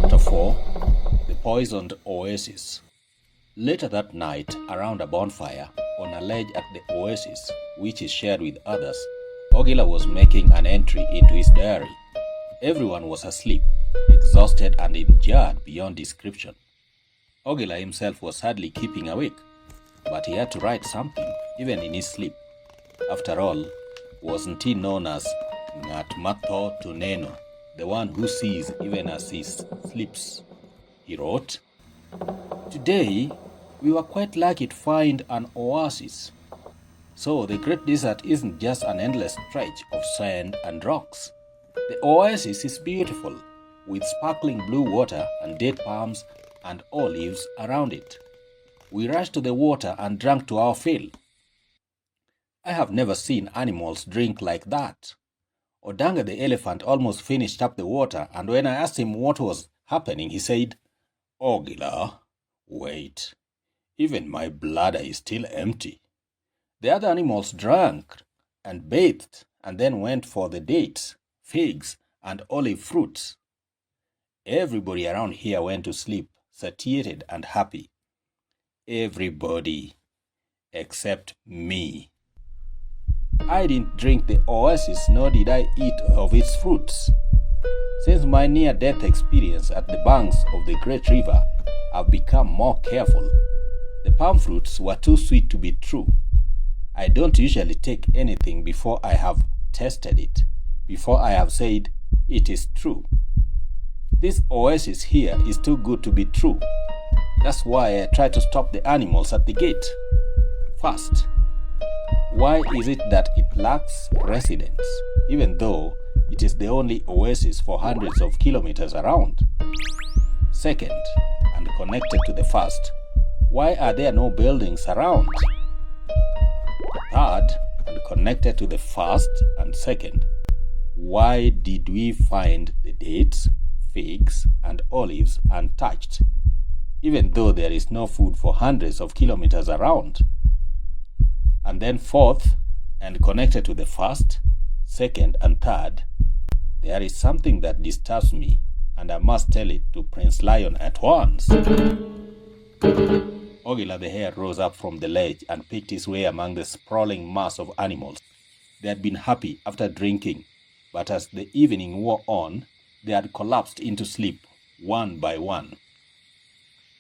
Chapter 4 The Poisoned Oasis. Later that night, around a bonfire, on a ledge at the Oasis, which is shared with others, Ogila was making an entry into his diary. Everyone was asleep, exhausted and injured beyond description. Ogila himself was hardly keeping awake, but he had to write something, even in his sleep. After all, wasn't he known as Ngatmatho Tuneno, the one who sees even as he sleeps? He wrote, "Today, we were quite lucky to find an oasis. So the Great Desert isn't just an endless stretch of sand and rocks. The oasis is beautiful, with sparkling blue water and date palms and olives around it. We rushed to the water and drank to our fill. I have never seen animals drink like that. Odanga the elephant almost finished up the water, and when I asked him what was happening, he said, 'Ogila, wait, even my bladder is still empty.' The other animals drank and bathed and then went for the dates, figs, and olive fruits. Everybody around here went to sleep, satiated and happy. Everybody except me. I didn't drink the oasis, nor did I eat of its fruits. Since my near-death experience at the banks of the great river, I've become more careful. The palm fruits were too sweet to be true. I don't usually take anything before I have tasted it, before I have said it is true. This oasis here is too good to be true. That's why I try to stop the animals at the gate. First, why is it that it lacks residents, even though it is the only oasis for hundreds of kilometers around? Second, and connected to the first, why are there no buildings around? Third, and connected to the first and second, why did we find the dates, figs, and olives untouched, even though there is no food for hundreds of kilometers around? And then fourth, and connected to the first, second, and third, there is something that disturbs me, and I must tell it to Prince Lion at once." Ogila the hare rose up from the ledge and picked his way among the sprawling mass of animals. They had been happy after drinking, but as the evening wore on, they had collapsed into sleep, one by one.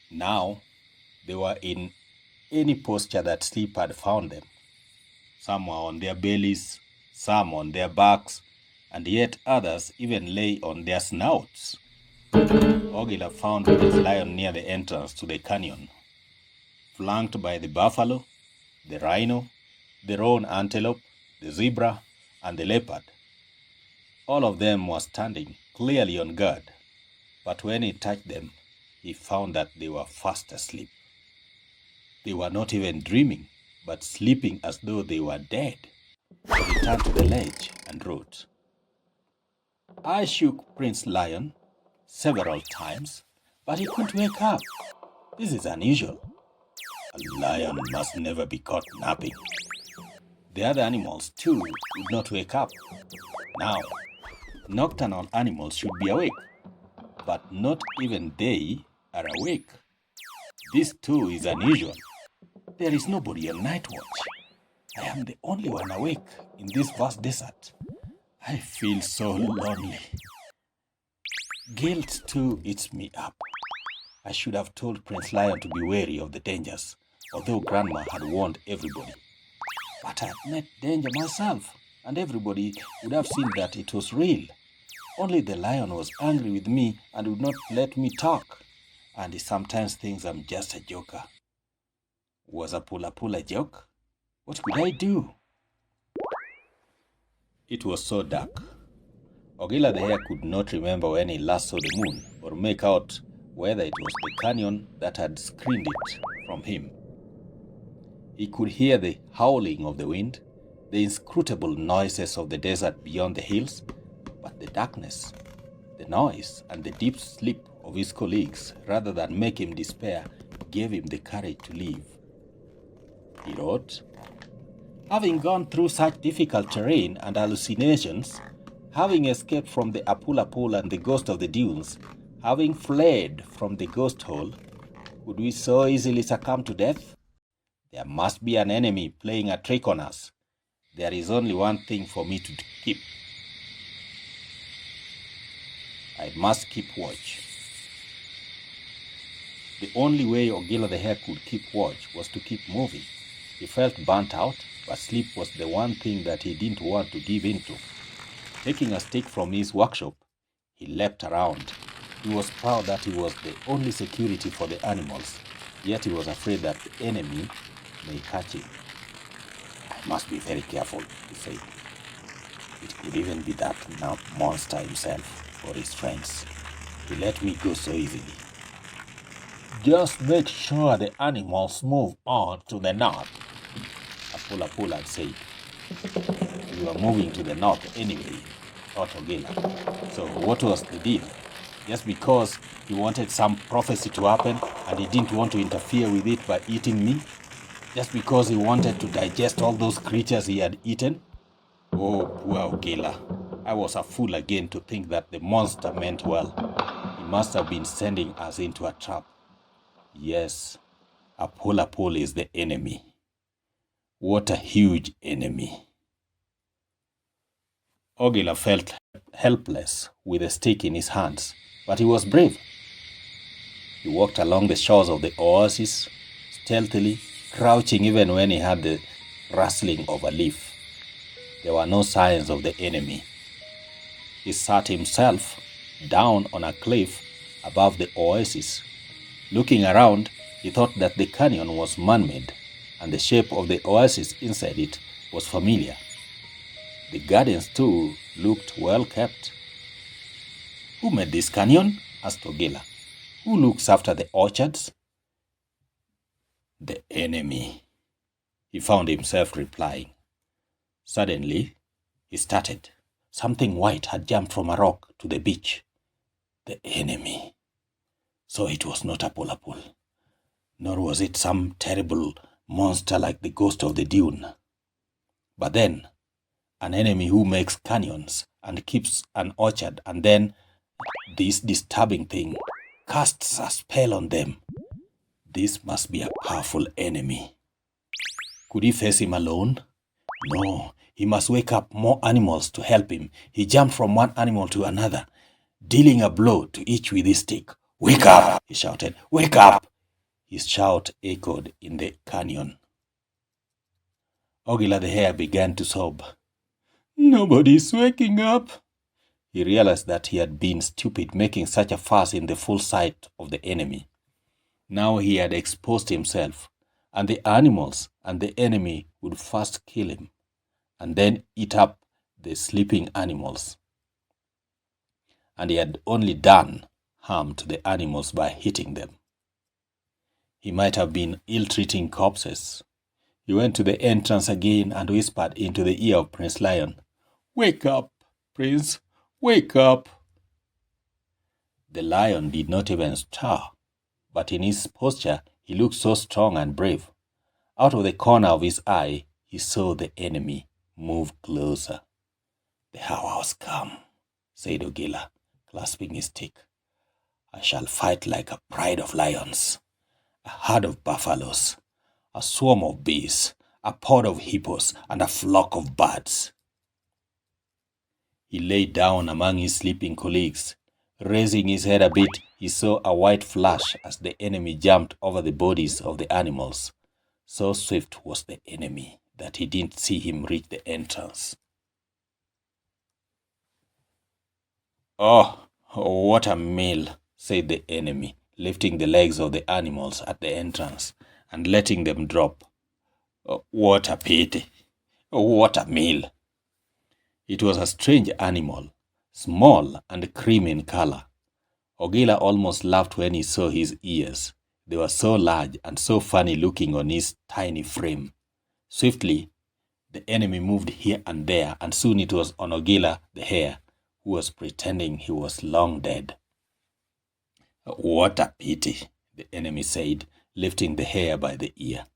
Now, they were in any posture that sleep had found them. Some were on their bellies, some on their backs, and yet others even lay on their snouts. Ogila found Prince Lion near the entrance to the canyon, flanked by the buffalo, the rhino, the roan antelope, the zebra, and the leopard. All of them were standing, clearly on guard, but when he touched them, he found that they were fast asleep. They were not even dreaming, but sleeping as though they were dead. He returned to the ledge and wrote, "I shook Prince Lion several times, but he couldn't wake up. This is unusual. A lion must never be caught napping." The other animals, too, would not wake up. Now, nocturnal animals should be awake, but not even they are awake. This, too, is unusual. There is nobody on night watch. I am the only one awake in this vast desert. I feel so lonely. Guilt, too, eats me up. I should have told Prince Lion to be wary of the dangers, although Grandma had warned everybody. But I had met danger myself, and everybody would have seen that it was real. Only the lion was angry with me and would not let me talk, and he sometimes thinks I'm just a joker. Was a pula-pula joke? What could I do? It was so dark. Ogila the hare could not remember when he last saw the moon, or make out whether it was the canyon that had screened it from him. He could hear the howling of the wind, the inscrutable noises of the desert beyond the hills, but the darkness, the noise, and the deep sleep of his colleagues, rather than make him despair, gave him the courage to leave. He wrote, "Having gone through such difficult terrain and hallucinations, having escaped from the Apula Pool and the ghost of the dunes, Having fled from the ghost hole, would we so easily succumb to death? There must be an enemy playing a trick on us. There is only one thing for me to keep. I must keep watch. The only way Ogilah the Hare could keep watch was to keep moving. He felt burnt out, but sleep was the one thing that he didn't want to give in to. Taking a stick from his workshop, he leapt around. He was proud that he was the only security for the animals, yet he was afraid that the enemy may catch him. I must be very careful, he said. It could even be that monster himself or his friends. He let me go so easily. Just make sure the animals move on to the north, Apula had said. We were moving to the north anyway, thought Ogilah. So what was the deal? Just because he wanted some prophecy to happen and he didn't want to interfere with it by eating me? Just because he wanted to digest all those creatures he had eaten? Oh, poor Ogilah. I was a fool again to think that the monster meant well. He must have been sending us into a trap. Yes, Apula is the enemy. What a huge enemy. Ogilah felt helpless with a stick in his hands, but he was brave. He walked along the shores of the oasis, stealthily, crouching even when he heard the rustling of a leaf. There were no signs of the enemy. He sat himself down on a cliff above the oasis. Looking around, he thought that the canyon was man-made, and the shape of the oasis inside it was familiar. The gardens, too, looked well kept. Who made this canyon? Asked Ogilah. Who looks after the orchards? The enemy, he found himself replying. Suddenly, he started. Something white had jumped from a rock to the beach. The enemy. So it was not Apula, nor was it some terrible monster like the ghost of the dune. But then, an enemy who makes canyons and keeps an orchard, and then this disturbing thing casts a spell on them. This must be a powerful enemy. Could he face him alone? No, he must wake up more animals to help him. He jumped from one animal to another, dealing a blow to each with his stick. Wake up, he shouted. Wake up! His shout echoed in the canyon. Ogilah the Hare began to sob. Nobody's waking up. He realized that he had been stupid making such a fuss in the full sight of the enemy. Now he had exposed himself, and the animals and the enemy would first kill him, and then eat up the sleeping animals. And he had only done harm to the animals by hitting them. He might have been ill-treating corpses. He went to the entrance again and whispered into the ear of Prince Lion, Wake up, Prince, wake up. The lion did not even stir, but in his posture he looked so strong and brave. Out of the corner of his eye, he saw the enemy move closer. The hour has come, said Ogilah, clasping his stick. I shall fight like a pride of lions, a herd of buffaloes, a swarm of bees, a pod of hippos, and a flock of birds. He lay down among his sleeping colleagues. Raising his head a bit, he saw a white flash as the enemy jumped over the bodies of the animals. So swift was the enemy that he didn't see him reach the entrance. Oh, what a meal, said the enemy, lifting the legs of the animals at the entrance and letting them drop. Oh, what a pity! Oh, what a meal! It was a strange animal, small and cream in color. Ogilah almost laughed when he saw his ears. They were so large and so funny looking on his tiny frame. Swiftly, the enemy moved here and there, and soon it was on Ogilah the Hare, who was pretending he was long dead. What a pity, the enemy said, lifting the hare by the ear.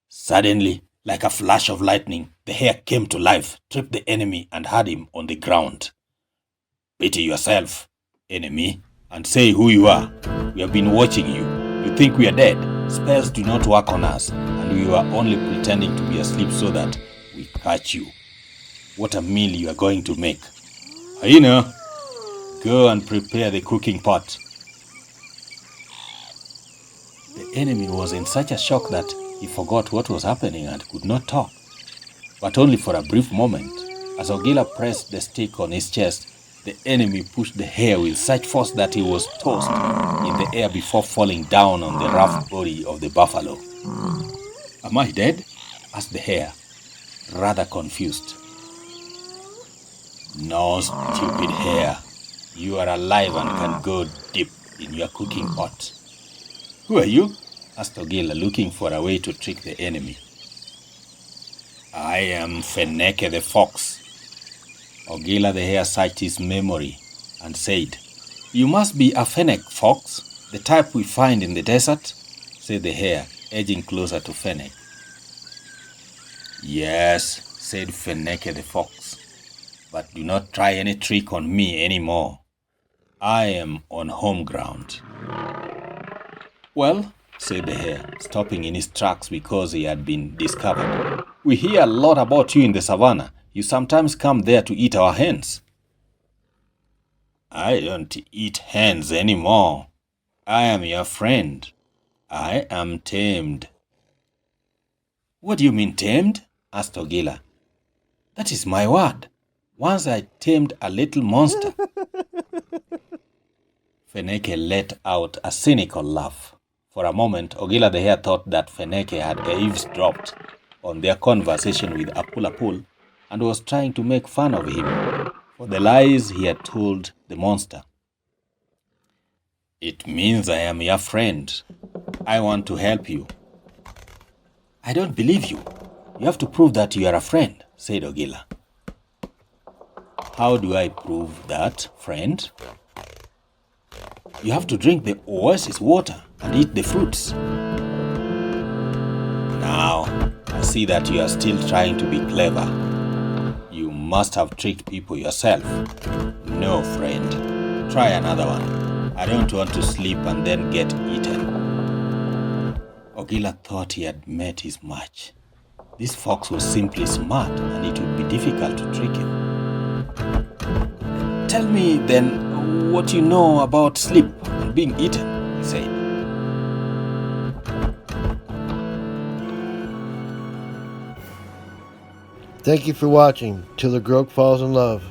Suddenly, like a flash of lightning, the hare came to life, tripped the enemy, and had him on the ground. Pity yourself, enemy, and say who you are. We have been watching you. You think we are dead? Spells do not work on us, and we were only pretending to be asleep so that we catch you. What a meal you are going to make. Hyena, go and prepare the cooking pot. The enemy was in such a shock that he forgot what was happening and could not talk. But only for a brief moment. As Ogilah pressed the stick on his chest, the enemy pushed the hare with such force that he was tossed in the air before falling down on the rough body of the buffalo. Am I dead? Asked the hare, rather confused. No, stupid hare. You are alive and can go deep in your cooking pot. Who are you? Asked Ogilah, looking for a way to trick the enemy. I am Feneke the fox. Ogilah the hare searched his memory and said, You must be a fennec fox, the type we find in the desert, said the hare, edging closer to Fennec. Yes, said Feneke the fox, but do not try any trick on me anymore. I am on home ground. Well, said the hare, stopping in his tracks because he had been discovered. We hear a lot about you in the savannah. You sometimes come there to eat our hens. I don't eat hens anymore. I am your friend. I am tamed. What do you mean tamed? Asked Ogilah. That is my word. Once I tamed a little monster. Feneke let out a cynical laugh. For a moment, Ogilah the hare thought that Feneke had eavesdropped on their conversation with Apulapul and was trying to make fun of him for the lies he had told the monster. It means I am your friend. I want to help you. I don't believe you. You have to prove that you are a friend, said Ogilah. How do I prove that, friend? You have to drink the Oasis water and eat the fruits. Now, I see that you are still trying to be clever. You must have tricked people yourself. No, friend. Try another one. I don't want to sleep and then get eaten. Ogilah thought he had met his match. This fox was simply smart and it would be difficult to trick him. Tell me then what you know about sleep and being eaten, he said. Thank you for watching Till the Groke Falls in Love.